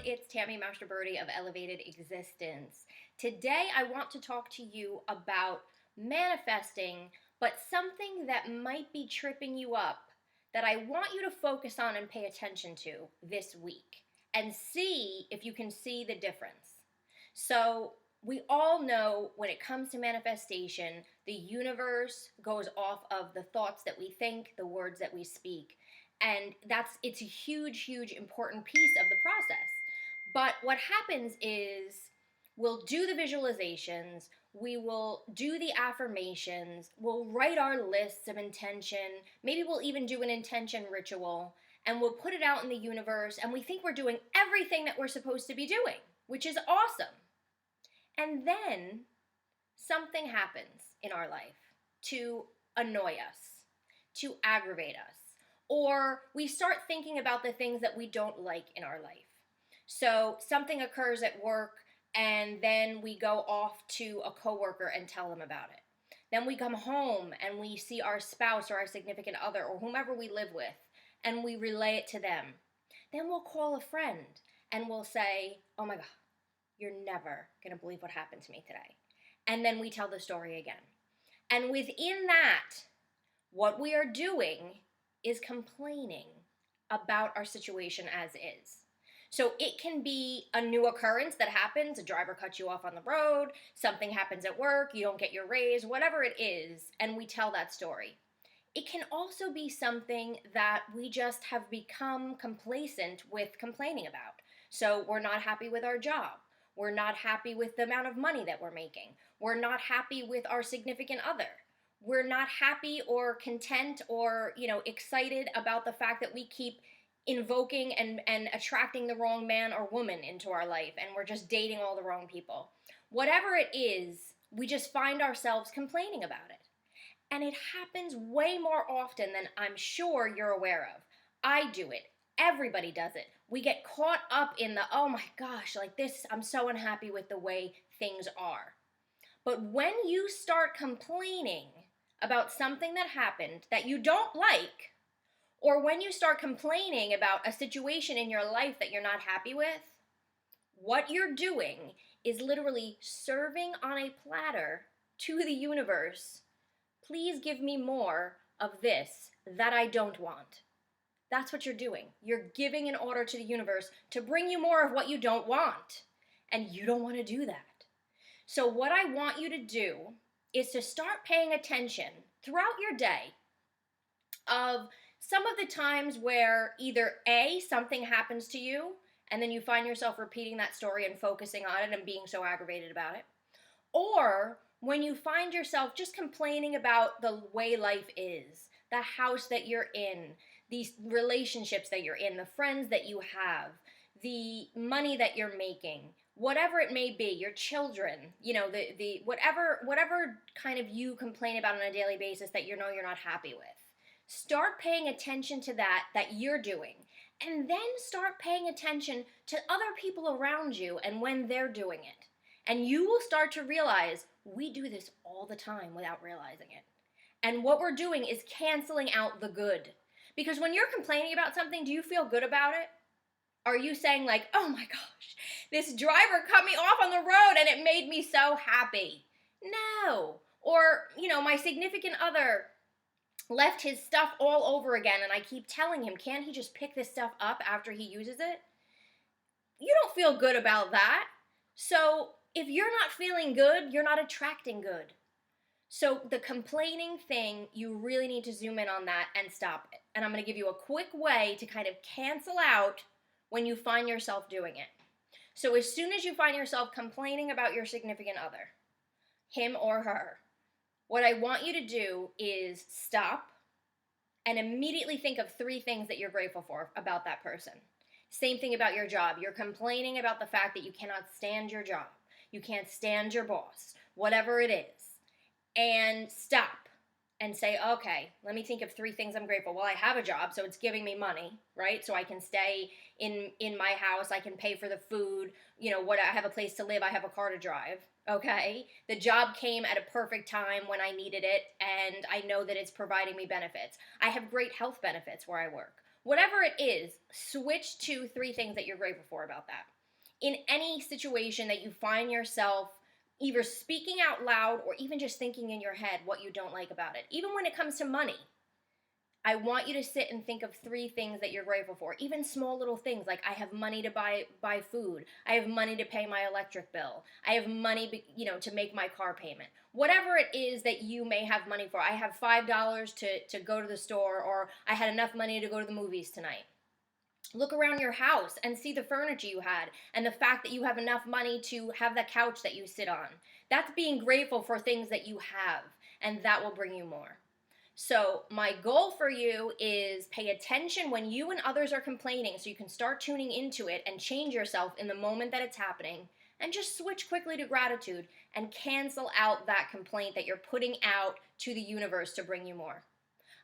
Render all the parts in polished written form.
it's Tammy Mastroberte of Elevated Existence. Today I want to talk to you about manifesting, but something that might be tripping you up that I want you to focus on and pay attention to this week and see if you can see the difference. So, we all know when it comes to manifestation, the universe goes off of the thoughts that we think, the words that we speak. And it's a huge important piece of the process. But what happens is we'll do the visualizations, we will do the affirmations, we'll write our lists of intention, maybe we'll even do an intention ritual, and we'll put it out in the universe, and we think we're doing everything that we're supposed to be doing, which is awesome. And then something happens in our life to annoy us, to aggravate us, or we start thinking about the things that we don't like in our life. So something occurs at work, and then we go off to a coworker and tell them about it. Then we come home and we see our spouse or our significant other or whomever we live with, and we relay it to them. Then we'll call a friend and we'll say, "Oh my God, you're never going to believe what happened to me today." And then we tell the story again. And within that, what we are doing is complaining about our situation as is. So it can be a new occurrence that happens, a driver cuts you off on the road, something happens at work, you don't get your raise, whatever it is, and we tell that story. It can also be something that we just have become complacent with complaining about. So we're not happy with our job. We're not happy with the amount of money that we're making. We're not happy with our significant other. We're not happy or content or, excited about the fact that we keep invoking and attracting the wrong man or woman into our life, and we're just dating all the wrong people. Whatever it is, we just find ourselves complaining about it. And it happens way more often than I'm sure you're aware of. I do it. Everybody does it. We get caught up in the, oh my gosh, like this, I'm so unhappy with the way things are. But when you start complaining about something that happened that you don't like, or when you start complaining about a situation in your life that you're not happy with, what you're doing is literally serving on a platter to the universe, "Please give me more of this that I don't want." That's what you're doing. You're giving an order to the universe to bring you more of what you don't want. And you don't want to do that. So what I want you to do is to start paying attention throughout your day of some of the times where either A, something happens to you, and then you find yourself repeating that story and focusing on it and being so aggravated about it, or when you find yourself just complaining about the way life is, the house that you're in, these relationships that you're in, the friends that you have, the money that you're making, whatever it may be, your children, the whatever kind of you complain about on a daily basis that you're not happy with. Start paying attention to that you're doing, and then start paying attention to other people around you and when they're doing it. And you will start to realize we do this all the time without realizing it. And what we're doing is canceling out the good. Because when you're complaining about something, do you feel good about it? Are you saying like, "Oh my gosh, this driver cut me off on the road and it made me so happy"? No. Or, my significant other left his stuff all over again and I keep telling him, "Can't he just pick this stuff up after he uses it?" You don't feel good about that. So if you're not feeling good, you're not attracting good. So the complaining thing, you really need to zoom in on that and stop it. And I'm going to give you a quick way to kind of cancel out when you find yourself doing it. So as soon as you find yourself complaining about your significant other, him or her, what I want you to do is stop and immediately think of 3 things that you're grateful for about that person. Same thing about your job. You're complaining about the fact that you cannot stand your job. You can't stand your boss, whatever it is. And stop and say, "Okay, let me think of 3 things I'm grateful." Well, I have a job, so it's giving me money, right? So I can stay in my house, I can pay for the food, I have a place to live, I have a car to drive, okay? The job came at a perfect time when I needed it, and I know that it's providing me benefits. I have great health benefits where I work. Whatever it is, switch to 3 things that you're grateful for about that. in any situation that you find yourself either speaking out loud or even just thinking in your head what you don't like about it. Even when it comes to money, I want you to sit and think of 3 things that you're grateful for. Even small little things like I have money to buy food. I have money to pay my electric bill. I have money, to make my car payment. Whatever it is that you may have money for. I have $5 to go to the store, or I had enough money to go to the movies tonight. Look around your house and see the furniture you had and the fact that you have enough money to have the couch that you sit on. That's being grateful for things that you have, and that will bring you more. So, my goal for you is pay attention when you and others are complaining so you can start tuning into it and change yourself in the moment that it's happening. And just switch quickly to gratitude and cancel out that complaint that you're putting out to the universe to bring you more.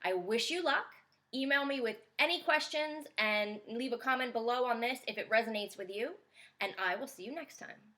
I wish you luck. Email me with any questions and leave a comment below on this if it resonates with you. And I will see you next time.